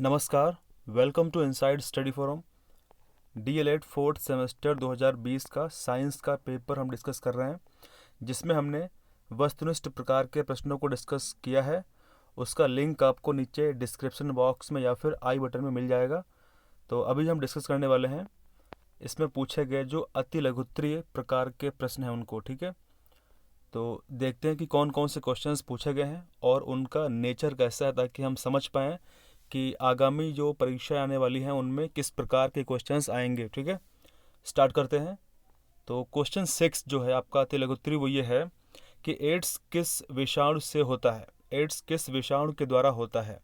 नमस्कार, welcome to inside study forum. DElEd fourth semester 2020 का science का पेपर हम डिस्कस कर रहे हैं, जिसमें हमने वस्तुनिष्ठ प्रकार के प्रश्नों को डिस्कस किया है। उसका लिंक आपको नीचे डिस्क्रिप्शन बॉक्स में या फिर आई बटन में मिल जाएगा। तो अभी हम डिस्कस करने वाले हैं इसमें पूछे गए जो अति लघुत्तरीय प्रकार के प्रश्न हैं उनको। ठीक है, तो देखते हैं कि कौन कौन से क्वेश्चंस पूछे गए हैं और उनका नेचर कैसा है, ताकि हम समझ पाएँ कि आगामी जो परीक्षाएं आने वाली हैं उनमें किस प्रकार के क्वेश्चंस आएंगे। ठीक है, स्टार्ट करते हैं। तो क्वेश्चन 6 जो है आपका अति लघुत्तरीय वो ये है कि एड्स किस विषाणु से होता है। एड्स किस विषाणु के द्वारा होता है,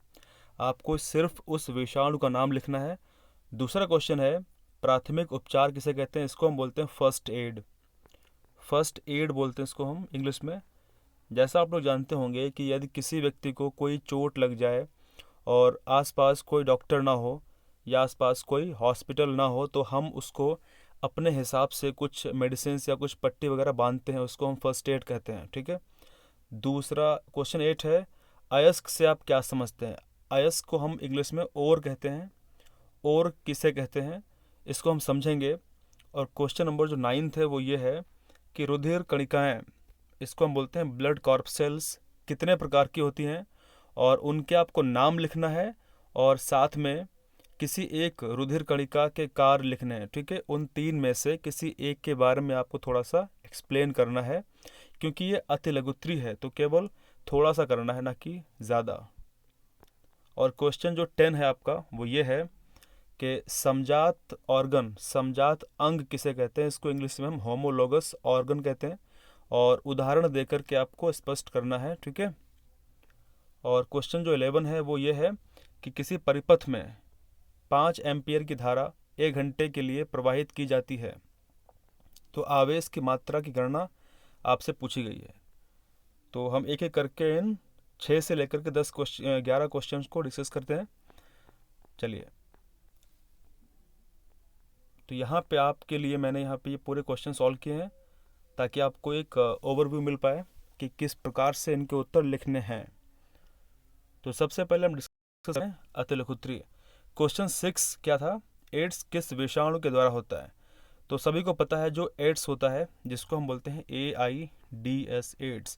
आपको सिर्फ उस विषाणु का नाम लिखना है। दूसरा क्वेश्चन है प्राथमिक उपचार किसे कहते हैं। इसको हम बोलते हैं फर्स्ट एड। फर्स्ट एड बोलते हैं इसको हम इंग्लिश में। जैसा आप लोग जानते होंगे कि यदि किसी व्यक्ति को कोई चोट लग जाए और आसपास कोई डॉक्टर ना हो या आसपास कोई हॉस्पिटल ना हो, तो हम उसको अपने हिसाब से कुछ मेडिसिन या कुछ पट्टी वगैरह बांधते हैं, उसको हम फर्स्ट एड कहते हैं। ठीक है। दूसरा क्वेश्चन 8 है अयस्क से आप क्या समझते हैं। अयस्क को हम इंग्लिश में ओर कहते हैं। ओर किसे कहते हैं इसको हम समझेंगे। और क्वेश्चन नंबर जो 9 है वो ये है कि रुधिर कणिकाएँ, इसको हम बोलते हैं ब्लड कॉर्पसेल्स, कितने प्रकार की होती हैं और उनके आपको नाम लिखना है और साथ में किसी एक रुधिर कणिका के कार्य लिखने हैं। ठीक है, उन 3 में से किसी एक के बारे में आपको थोड़ा सा एक्सप्लेन करना है, क्योंकि ये अति लघुत्तरीय है तो केवल थोड़ा सा करना है, ना कि ज़्यादा। और क्वेश्चन जो 10 है आपका वो ये है कि समजात ऑर्गन, समजात अंग किसे कहते हैं। इसको इंग्लिश में हम होमोलोगस ऑर्गन कहते हैं और उदाहरण देकर के आपको स्पष्ट करना है। ठीक है। और क्वेश्चन जो 11 है वो ये है कि किसी परिपथ में 5 एम्पियर की धारा 1 घंटे के लिए प्रवाहित की जाती है, तो आवेश की मात्रा की गणना आपसे पूछी गई है। तो हम एक एक करके इन 6 से लेकर के 11 क्वेश्चन को डिस्कस करते हैं। चलिए, तो यहाँ पे आपके लिए मैंने यहाँ पे ये पूरे क्वेश्चन सॉल्व किए हैं, ताकि आपको एक ओवरव्यू मिल पाए कि किस प्रकार से इनके उत्तर लिखने हैं। तो सबसे पहले हम डिस्कस करें अति लघुत्तरीय। क्वेश्चन 6 क्या था, एड्स किस विषाणु के द्वारा होता है। तो सभी को पता है जो एड्स होता है, जिसको हम बोलते हैं AIDS, एड्स।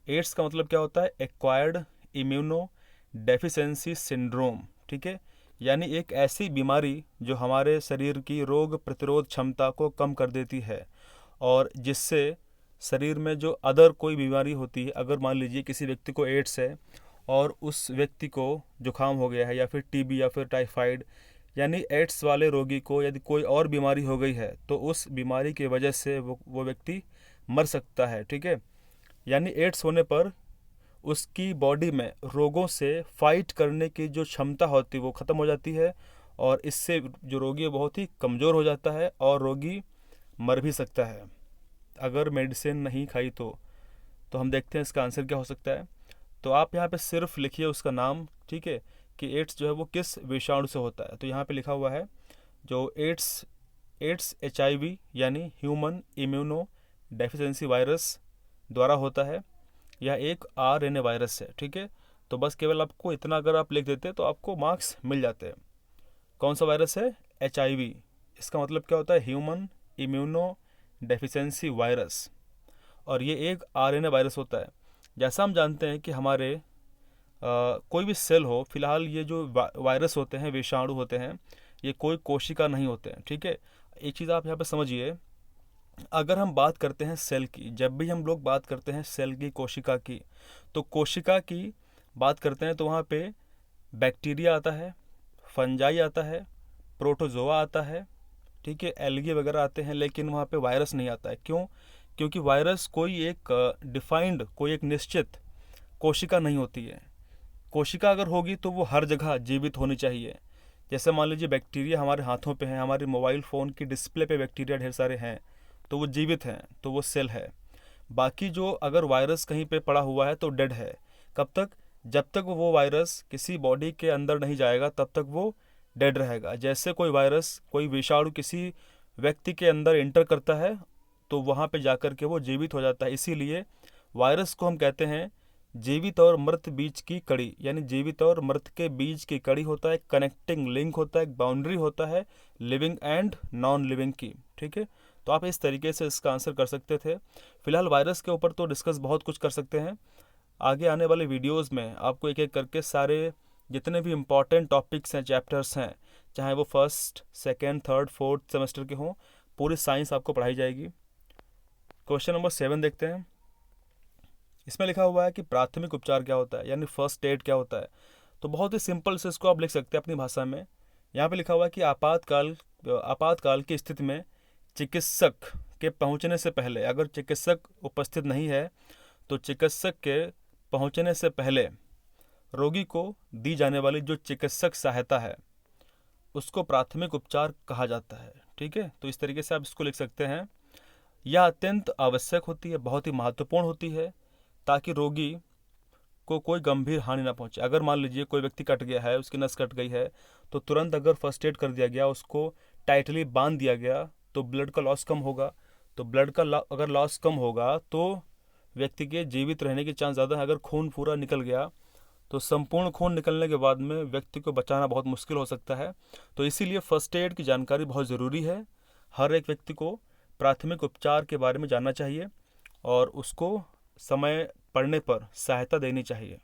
एड्स का मतलब क्या होता है, एक्वायर्ड इम्यूनो डेफिशिएंसी सिंड्रोम। ठीक है, यानी एक ऐसी बीमारी जो हमारे शरीर की रोग प्रतिरोध क्षमता को कम कर देती है और जिससे शरीर में जो अदर कोई बीमारी होती है, अगर मान लीजिए किसी व्यक्ति को एड्स है और उस व्यक्ति को जुखाम हो गया है या फिर टीबी या फिर टाइफाइड, यानी एड्स वाले रोगी को यदि कोई और बीमारी हो गई है तो उस बीमारी की वजह से वो व्यक्ति मर सकता है। ठीक है, यानी एड्स होने पर उसकी बॉडी में रोगों से फाइट करने की जो क्षमता होती है वो ख़त्म हो जाती है और इससे जो रोगी है बहुत ही कमज़ोर हो जाता है और रोगी मर भी सकता है अगर मेडिसिन नहीं खाई तो हम देखते हैं इसका आंसर क्या हो सकता है। तो आप यहाँ पे सिर्फ लिखिए उसका नाम। ठीक है, कि एड्स जो है वो किस विषाणु से होता है। तो यहाँ पे लिखा हुआ है जो एड्स HIV यानी ह्यूमन इम्यूनो डेफिशिएंसी वायरस द्वारा होता है। यह एक RNA वायरस है। ठीक है, तो बस केवल आपको इतना अगर आप लिख देते तो आपको मार्क्स मिल जाते हैं। कौन सा वायरस है, HIV। इसका मतलब क्या होता है, ह्यूमन इम्यूनो डेफिशिएंसी वायरस, और ये एक RNA वायरस होता है। जैसा हम जानते हैं कि हमारे कोई भी सेल हो, फिलहाल ये जो वायरस होते हैं, विषाणु होते हैं, ये कोई कोशिका नहीं होते हैं। ठीक है, एक चीज़ आप यहाँ पे समझिए, अगर हम बात करते हैं सेल की, जब भी हम लोग बात करते हैं सेल की, कोशिका की, तो कोशिका की बात करते हैं तो वहाँ पे बैक्टीरिया आता है, फंजाई आता है, प्रोटोजोआ आता है, ठीक है, एल्गी वगैरह आते हैं, लेकिन वहाँ पे वायरस नहीं आता है। क्यों? क्योंकि वायरस कोई एक डिफाइंड, कोई एक निश्चित कोशिका नहीं होती है। कोशिका अगर होगी तो वो हर जगह जीवित होनी चाहिए। जैसे मान लीजिए बैक्टीरिया हमारे हाथों पे हैं, हमारे मोबाइल फ़ोन की डिस्प्ले पे बैक्टीरिया ढेर सारे हैं, तो वो जीवित हैं, तो वो सेल है। बाकी जो अगर वायरस कहीं पे पड़ा हुआ है तो डेड है। कब तक? जब तक वो वायरस किसी बॉडी के अंदर नहीं जाएगा तब तक वो डेड रहेगा। जैसे कोई वायरस, कोई विषाणु किसी व्यक्ति के अंदर एंटर करता है तो वहाँ पे जाकर के वो जीवित हो जाता है। इसीलिए वायरस को हम कहते हैं जीवित और मृत बीज की कड़ी, यानी जीवित और मृत के बीज की कड़ी होता है, कनेक्टिंग लिंक होता है, बाउंड्री होता है लिविंग एंड नॉन लिविंग की। ठीक है, तो आप इस तरीके से इसका आंसर कर सकते थे। फिलहाल वायरस के ऊपर तो डिस्कस बहुत कुछ कर सकते हैं, आगे आने वाले वीडियोस में आपको एक एक करके सारे जितने भी इम्पॉर्टेंट टॉपिक्स हैं, चैप्टर्स हैं, चाहे वो first, second, third, fourth semester के हों, पूरी साइंस आपको पढ़ाई जाएगी। क्वेश्चन नंबर 7 देखते हैं। इसमें लिखा हुआ है कि प्राथमिक उपचार क्या होता है, यानी फर्स्ट एड क्या होता है। तो बहुत ही सिंपल से इसको आप लिख सकते हैं अपनी भाषा में। यहाँ पे लिखा हुआ है कि आपातकाल की स्थिति में चिकित्सक के पहुँचने से पहले, अगर चिकित्सक उपस्थित नहीं है तो चिकित्सक के पहुँचने से पहले रोगी को दी जाने वाली जो चिकित्सक सहायता है उसको प्राथमिक उपचार कहा जाता है। ठीक है, तो इस तरीके से आप इसको लिख सकते हैं। यह अत्यंत आवश्यक होती है, बहुत ही महत्वपूर्ण होती है, ताकि रोगी को कोई गंभीर हानि ना पहुंचे। अगर मान लीजिए कोई व्यक्ति कट गया है, उसकी नस कट गई है, तो तुरंत अगर फर्स्ट एड कर दिया गया, उसको टाइटली बांध दिया गया, तो ब्लड का लॉस कम होगा। तो ब्लड का अगर लॉस कम होगा तो व्यक्ति के जीवित रहने के चांस ज़्यादा है। अगर खून पूरा निकल गया तो संपूर्ण खून निकलने के बाद में व्यक्ति को बचाना बहुत मुश्किल हो सकता है। तो इसीलिए फर्स्ट एड की जानकारी बहुत ज़रूरी है। हर एक व्यक्ति को प्राथमिक उपचार के बारे में जानना चाहिए और उसको समय पड़ने पर सहायता देनी चाहिए।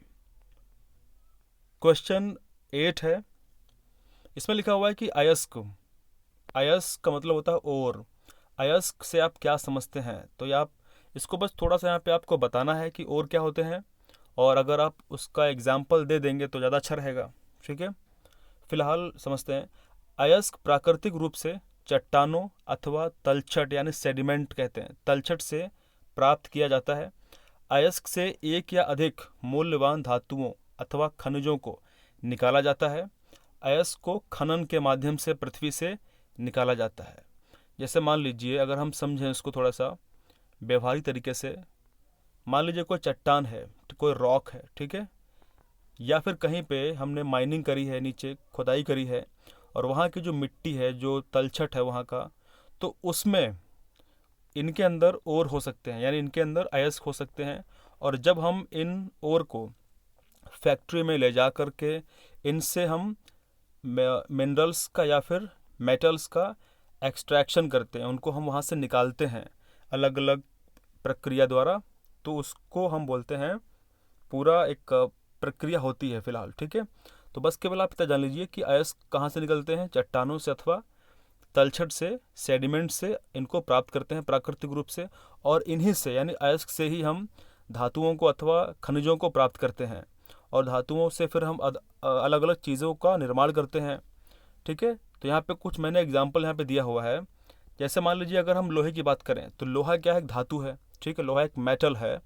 क्वेश्चन 8 है। इसमें लिखा हुआ है कि अयस्क, अयस्क का मतलब होता है ओर। अयस्क से आप क्या समझते हैं? तो ये आप इसको बस थोड़ा सा यहाँ पे आपको बताना है कि ओर क्या होते हैं, और अगर आप उसका एग्जाम्पल दे देंगे तो ज़्यादा अच्छा रहेगा। ठीक है, फिलहाल समझते हैं। अयस्क प्राकृतिक रूप से चट्टानों अथवा तलछट, यानी सेडिमेंट कहते हैं, तलछट से प्राप्त किया जाता है। अयस्क से एक या अधिक मूल्यवान धातुओं अथवा खनिजों को निकाला जाता है। अयस्क को खनन के माध्यम से पृथ्वी से निकाला जाता है। जैसे मान लीजिए, अगर हम समझें इसको थोड़ा सा व्यवहारिक तरीके से, मान लीजिए कोई चट्टान है, कोई रॉक है, ठीक है, या फिर कहीं पे हमने माइनिंग करी है, नीचे खुदाई करी है, और वहाँ की जो मिट्टी है, जो तलछट है वहाँ का, तो उसमें इनके अंदर ओर हो सकते हैं, यानी इनके अंदर अयस्क हो सकते हैं। और जब हम इन ओर को फैक्ट्री में ले जा कर के इनसे हम मिनरल्स का या फिर मेटल्स का एक्सट्रैक्शन करते हैं, उनको हम वहाँ से निकालते हैं अलग अलग प्रक्रिया द्वारा, तो उसको हम बोलते हैं, पूरा एक प्रक्रिया होती है फिलहाल। ठीक है, तो बस केवल आप इतना जान लीजिए कि अयस्क कहाँ से निकलते हैं, चट्टानों से अथवा तलछट से, सेडिमेंट से इनको प्राप्त करते हैं प्राकृतिक रूप से, और इन्हीं से यानी अयस्क से ही हम धातुओं को अथवा खनिजों को प्राप्त करते हैं, और धातुओं से फिर हम अलग अलग चीज़ों का निर्माण करते हैं। ठीक है, तो यहाँ पे कुछ मैंने एग्जाम्पल यहाँ पे दिया हुआ है। जैसे मान लीजिए अगर हम लोहे की बात करें, तो लोहा क्या है? एक धातु है। ठीक है, लोहा एक मेटल है।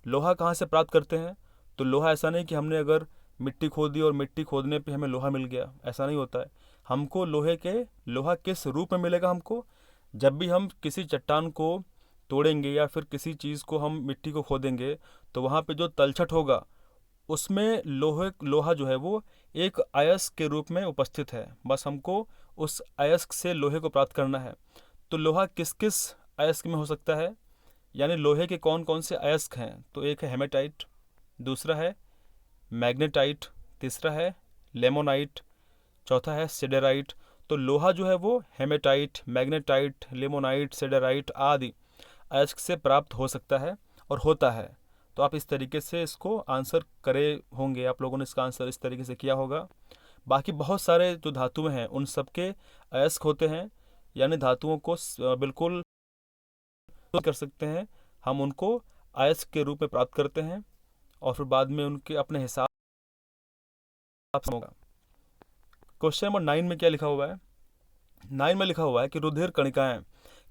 लोहा कहाँ से प्राप्त करते हैं? तो लोहा ऐसा नहीं कि हमने अगर मिट्टी खोदी और मिट्टी खोदने पे हमें लोहा मिल गया, ऐसा नहीं होता है। हमको लोहा किस रूप में मिलेगा? हमको जब भी हम किसी चट्टान को तोड़ेंगे या फिर किसी चीज़ को हम मिट्टी को खोदेंगे, तो वहाँ पे जो तलछट होगा उसमें लोहा जो है वो एक अयस्क के रूप में उपस्थित है। बस हमको उस अयस्क से लोहे को प्राप्त करना है। तो लोहा किस किस अयस्क में हो सकता है, यानी लोहे के कौन कौन से अयस्क हैं? तो एक है हेमेटाइट, दूसरा है मैग्नेटाइट, तीसरा है लेमोनाइट, चौथा है सिडेराइट। तो लोहा जो है वो हेमेटाइट, मैग्नेटाइट, लेमोनाइट, सिडेराइट आदि अयस्क से प्राप्त हो सकता है और होता है। तो आप इस तरीके से इसको आंसर करे होंगे, आप लोगों ने इसका आंसर इस तरीके से किया होगा। बाकी बहुत सारे जो धातुएं हैं उन सबके अयस्क होते हैं, यानी धातुओं को बिल्कुल कर सकते हैं, हम उनको अयस्क के रूप में प्राप्त करते हैं और फिर बाद में उनके अपने हिसाब से होगा। क्वेश्चन नंबर 9 में क्या लिखा हुआ है? 9 में लिखा हुआ है कि रुधिर कणिकाएं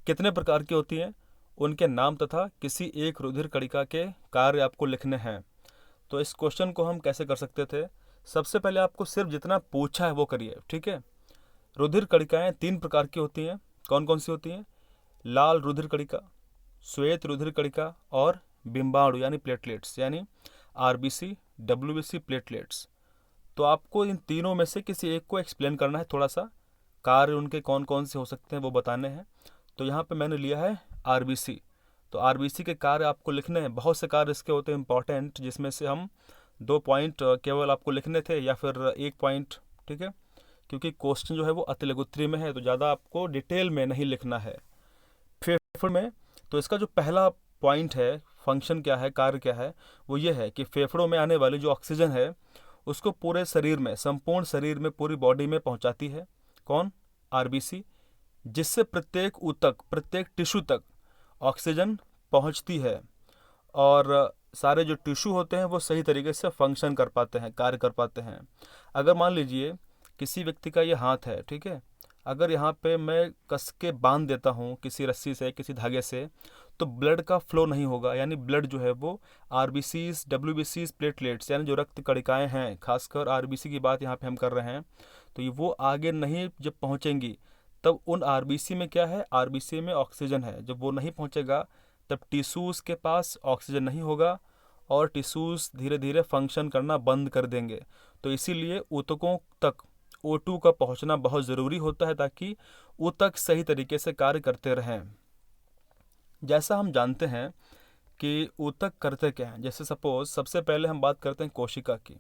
कितने प्रकार की होती हैं, उनके नाम तथा किसी एक रुधिर कणिका के कार्य आपको लिखने हैं। तो इस क्वेश्चन को हम कैसे कर सकते थे? सबसे पहले आपको सिर्फ जितना पूछा है वो करिए। ठीक है, रुधिर कणिकाएं 3 प्रकार की होती हैं। कौन कौन सी होती हैं? लाल रुधिर कणिका, श्वेत रुधिर कणिका और बिंबाणु यानी प्लेटलेट्स, यानी आरबीसी, डब्ल्यूबीसी, प्लेटलेट्स। तो आपको इन तीनों में से किसी एक को एक्सप्लेन करना है, थोड़ा सा कार्य उनके कौन कौन से हो सकते हैं वो बताने हैं। तो यहाँ पे मैंने लिया है आरबीसी। तो आरबीसी के कार्य आपको लिखने हैं, बहुत से कार्य इसके होते हैं इंपॉर्टेंट, जिसमें से हम 2 पॉइंट केवल आपको लिखने थे या फिर 1 पॉइंट, ठीक है, क्योंकि क्वेश्चन जो है वो अति लघुत्तरीय में है तो ज़्यादा आपको डिटेल में नहीं लिखना है। फेफड़े में, तो इसका जो पहला पॉइंट है, फंक्शन क्या है, कार्य क्या है, वो ये है कि फेफड़ों में आने वाली जो ऑक्सीजन है उसको पूरे शरीर में, संपूर्ण शरीर में, पूरी बॉडी में पहुंचाती है। कौन? आरबीसी, जिससे प्रत्येक ऊतक, प्रत्येक टिश्यू तक ऑक्सीजन पहुंचती है और सारे जो टिश्यू होते हैं वो सही तरीके से फंक्शन कर पाते हैं, कार्य कर पाते हैं। अगर मान लीजिए किसी व्यक्ति का ये हाथ है, ठीक है, अगर यहाँ पे मैं कस के बांध देता हूँ किसी रस्सी से, किसी धागे से, तो ब्लड का फ्लो नहीं होगा, यानी ब्लड जो है वो आरबीसीज, डब्ल्यूबीसीज, प्लेटलेट्स, यानी जो रक्त कणिकाएं हैं, खासकर आरबीसी की बात यहाँ पे हम कर रहे हैं, तो ये वो आगे नहीं जब पहुँचेंगी तब उन आरबीसी में क्या है, आरबीसी में ऑक्सीजन है। जब वो नहीं पहुँचेगा तब टिश्यूज़ के पास ऑक्सीजन नहीं होगा और टिश्यूज़ धीरे धीरे फंक्शन करना बंद कर देंगे। तो इसीलिए ऊतकों तक O2 का पहुंचना बहुत ज़रूरी होता है ताकि ऊतक सही तरीके से कार्य करते रहें। जैसा हम जानते हैं कि ऊतक करते क्या हैं, जैसे सपोज सबसे पहले हम बात करते हैं कोशिका की।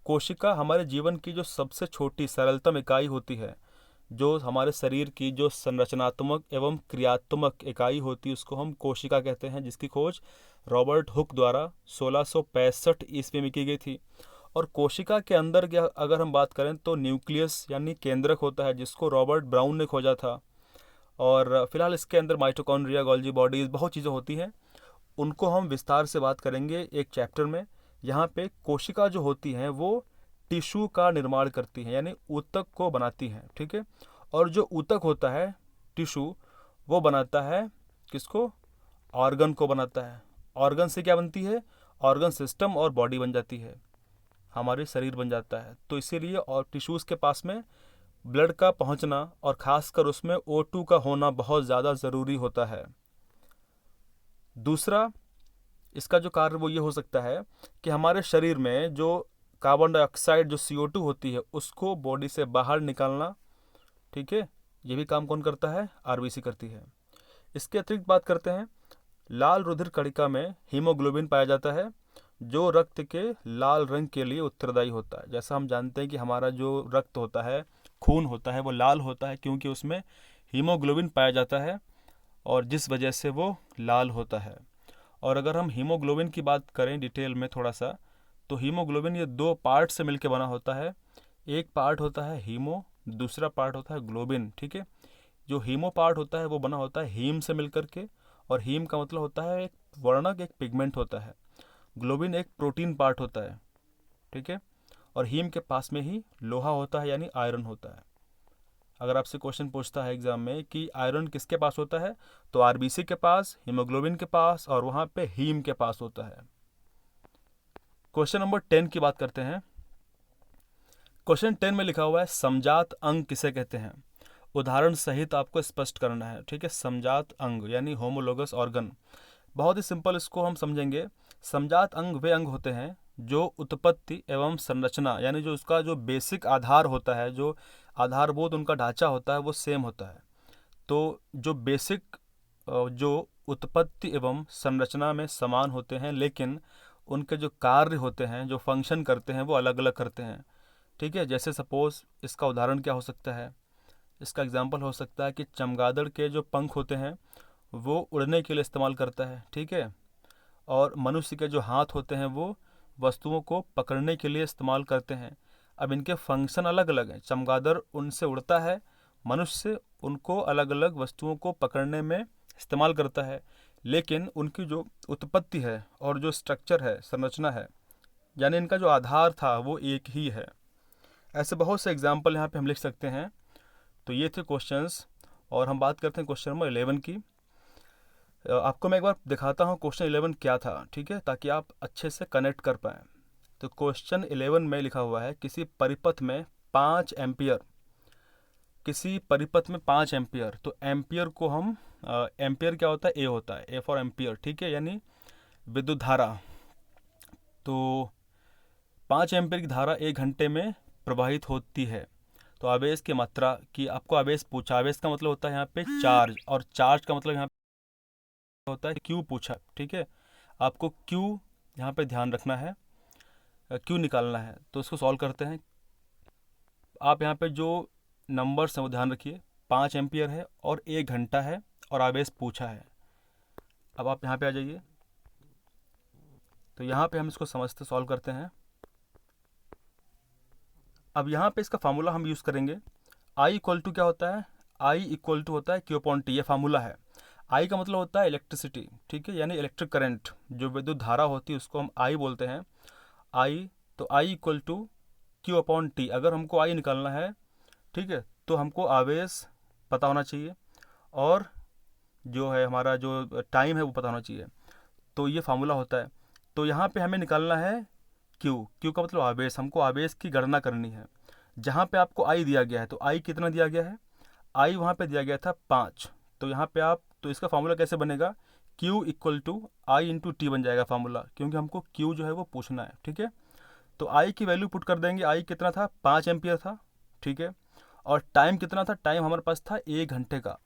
कोशिका हमारे जीवन की जो सबसे छोटी सरलतम इकाई होती है, जो हमारे शरीर की जो संरचनात्मक एवं क्रियात्मक इकाई होती है उसको हम कोशिका कहते हैं, जिसकी खोज रॉबर्ट हुक द्वारा 1665 ईस्वी में की गई थी। और कोशिका के अंदर क्या अगर हम बात करें तो न्यूक्लियस यानी केंद्रक होता है, जिसको रॉबर्ट ब्राउन ने खोजा था। और फिलहाल इसके अंदर माइटोकॉन्ड्रिया, गोल्जी बॉडीज़, बहुत चीज़ें होती हैं, उनको हम विस्तार से बात करेंगे एक चैप्टर में। यहाँ पे कोशिका जो होती हैं वो टिश्यू का निर्माण करती हैं, यानी ऊतक को बनाती हैं, ठीक है। और जो ऊतक होता है, टिश्यू, वो बनाता है किसको? ऑर्गन को बनाता है। ऑर्गन से क्या बनती है? ऑर्गन सिस्टम और बॉडी बन जाती है, हमारे शरीर बन जाता है। तो इसीलिए और टिश्यूज़ के पास में ब्लड का पहुंचना और ख़ासकर उसमें O2 का होना बहुत ज़्यादा ज़रूरी होता है। दूसरा इसका जो कार्य वो ये हो सकता है कि हमारे शरीर में जो कार्बन डाइऑक्साइड, जो CO2 होती है, उसको बॉडी से बाहर निकालना, ठीक है, ये भी काम कौन करता है? आरबीसी करती है। इसके अतिरिक्त बात करते हैं, लाल रुधिर कणिका में हीमोग्लोबिन पाया जाता है, जो रक्त के लाल रंग के लिए उत्तरदायी होता है। जैसा हम जानते हैं कि हमारा जो रक्त होता है, खून होता है, वो लाल होता है क्योंकि उसमें हीमोग्लोबिन पाया जाता है और जिस वजह से वो लाल होता है। और अगर हम हीमोग्लोबिन की बात करें डिटेल में थोड़ा सा, तो हीमोग्लोबिन ये 2 पार्ट से मिलकर बना होता है। एक पार्ट होता है हीमो, दूसरा पार्ट होता है ग्लोबिन, ठीक है। जो हीमो पार्ट होता है वो बना होता है हीम से मिलकर के, और हीम का मतलब होता है एक वर्णक, एक पिगमेंट होता है। ग्लोबिन एक प्रोटीन पार्ट होता है, ठीक है। और हीम के पास में ही लोहा होता है, यानी आयरन होता है। अगर आपसे क्वेश्चन पूछता है एग्जाम में कि आयरन किसके पास होता है, तो आरबीसी के पास, हीमोग्लोबिन के पास और वहाँ पे हीम के पास होता है। क्वेश्चन नंबर 10 की बात करते हैं। क्वेश्चन 10 में लिखा हुआ है समजात अंग किसे कहते हैं? उदाहरण सहित आपको स्पष्ट करना है, ठीक है। समजात अंग यानी होमोलोगस ऑर्गन। बहुत ही सिंपल इसको हम समझेंगे। समजात अंग वे अंग होते हैं जो उत्पत्ति एवं संरचना, यानी जो उसका जो बेसिक आधार होता है, जो आधारभूत उनका ढांचा होता है, वो सेम होता है। तो जो बेसिक, जो उत्पत्ति एवं संरचना में समान होते हैं, लेकिन उनके जो कार्य होते हैं, जो फंक्शन करते हैं, वो अलग अलग करते हैं, ठीक है। जैसे सपोज इसका उदाहरण क्या हो सकता है? इसका एग्जाम्पल हो सकता है कि चमगादड़ के जो पंख होते हैं वो उड़ने के लिए इस्तेमाल करता है, ठीक है। और मनुष्य के जो हाथ होते हैं वो वस्तुओं को पकड़ने के लिए इस्तेमाल करते हैं। अब इनके फंक्शन अलग अलग हैं। चमगादड़ उनसे उड़ता है, मनुष्य उनको अलग अलग वस्तुओं को पकड़ने में इस्तेमाल करता है, लेकिन उनकी जो उत्पत्ति है और जो स्ट्रक्चर है, संरचना है, यानी इनका जो आधार था वो एक ही है। ऐसे बहुत से एग्जाम्पल यहाँ पे हम लिख सकते हैं। तो ये थे क्वेश्चंस, और हम बात करते हैं क्वेश्चन नंबर 11 की। आपको मैं एक बार दिखाता हूँ क्वेश्चन 11 क्या था, ठीक है, ताकि आप अच्छे से कनेक्ट कर पाएँ। तो क्वेश्चन 11 में लिखा हुआ है किसी परिपथ में 5 एम्पियर, किसी परिपथ में 5 एम्पियर। तो एम्पियर को हम एम्पियर क्या होता है? ए होता है, ए फॉर एम्पियर, ठीक है, यानी विद्युत धारा। तो 5 एम्पियर की धारा 1 घंटे में प्रवाहित होती है। तो आवेश की मात्रा की आपको आवेश पूछा। आवेश का मतलब होता है यहाँ पे चार्ज, और चार्ज का मतलब यहाँ होता है क्यू पूछा, ठीक है। आपको क्यू यहाँ पे ध्यान रखना है, क्यू निकालना है। तो इसको सॉल्व करते हैं। आप यहाँ पे जो नंबर्स हैं वो ध्यान रखिए। 5 एम्पियर है और 1 घंटा है और आवेश पूछा है। अब आप यहाँ पे आ जाइए। तो यहाँ पे हम इसको समझते सॉल्व करते हैं। अब यहाँ पे इसका फार्मूला हम यूज़ करेंगे। आई इक्वल टू क्या होता है, आई इक्वल टू होता है क्यू अपॉन टी, ये फार्मूला है। आई का मतलब होता है इलेक्ट्रिसिटी, ठीक है, यानी इलेक्ट्रिक करंट, जो विद्युत धारा होती है उसको हम आई बोलते हैं। आई, तो I equal to Q upon T. अगर हमको आई निकालना है, ठीक है, तो हमको आवेश पता होना चाहिए और जो है हमारा जो टाइम है वो पता होना चाहिए। तो ये फार्मूला होता है। तो यहाँ पे हमें निकालना है क्यू, क्यू का मतलब आवेश, हमको आवेश की गणना करनी है। जहाँ पे आपको आई दिया गया है, तो आई कितना दिया गया है, आई वहाँ पे दिया गया था 5। तो यहाँ पे आप, तो इसका फार्मूला कैसे बनेगा, Q equal to I into T बन जाएगा फार्मूला, क्योंकि हमको क्यू जो है वो पूछना है, ठीक है। तो आई की वैल्यू पुट कर देंगे। आई कितना था, 5 एम्पियर था, ठीक है। और टाइम कितना था, टाइम हमारे पास था 1 घंटे का,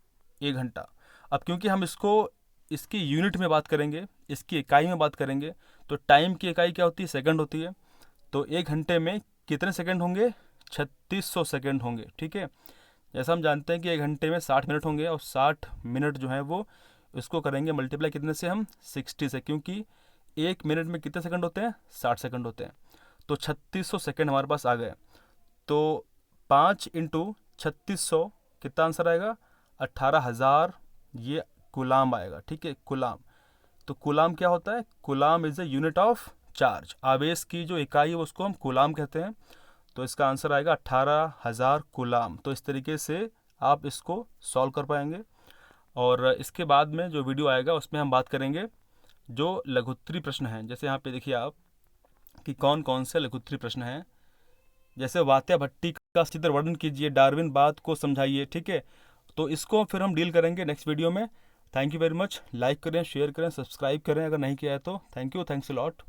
1 घंटा। अब क्योंकि हम इसको इसकी यूनिट में बात करेंगे, इसकी इकाई में बात करेंगे, तो टाइम की इकाई क्या होती है, सेकंड होती है। तो 1 घंटे में कितने सेकंड होंगे, 3600 सेकंड होंगे, ठीक है। जैसा हम जानते हैं कि 1 घंटे में 60 मिनट होंगे, और 60 मिनट जो है वो इसको करेंगे मल्टीप्लाई कितने से, हम 60 से, क्योंकि 1 मिनट में कितने सेकंड होते हैं, 60 सेकंड होते हैं। तो 3600 सेकंड हमारे पास आ गए। तो 5 इंटू 3600 कितना आंसर आएगा, 18,000 ये कुलाम आएगा, ठीक है, कुलाम। तो कुलाम क्या होता है, कुलाम is a unit of charge. आवेश की जो इकाई है उसको हम कुलाम कहते हैं। तो इसका आंसर आएगा 18,000 कुलाम। तो इस तरीके से आप इसको सॉल्व कर पाएंगे। और इसके बाद में जो वीडियो आएगा उसमें हम बात करेंगे जो लघुत्तरी प्रश्न हैं। जैसे यहाँ पे देखिए आप कि कौन कौन से लघुत्तरी प्रश्न हैं। जैसे वात्या भट्टी का चित्र वर्णन कीजिए, डार्विन बात को समझाइए, ठीक है। तो इसको फिर हम डील करेंगे नेक्स्ट वीडियो में। Thank you very much. Like करें, शेयर करें, सब्सक्राइब करें अगर नहीं किया है तो। Thank you, thanks a lot.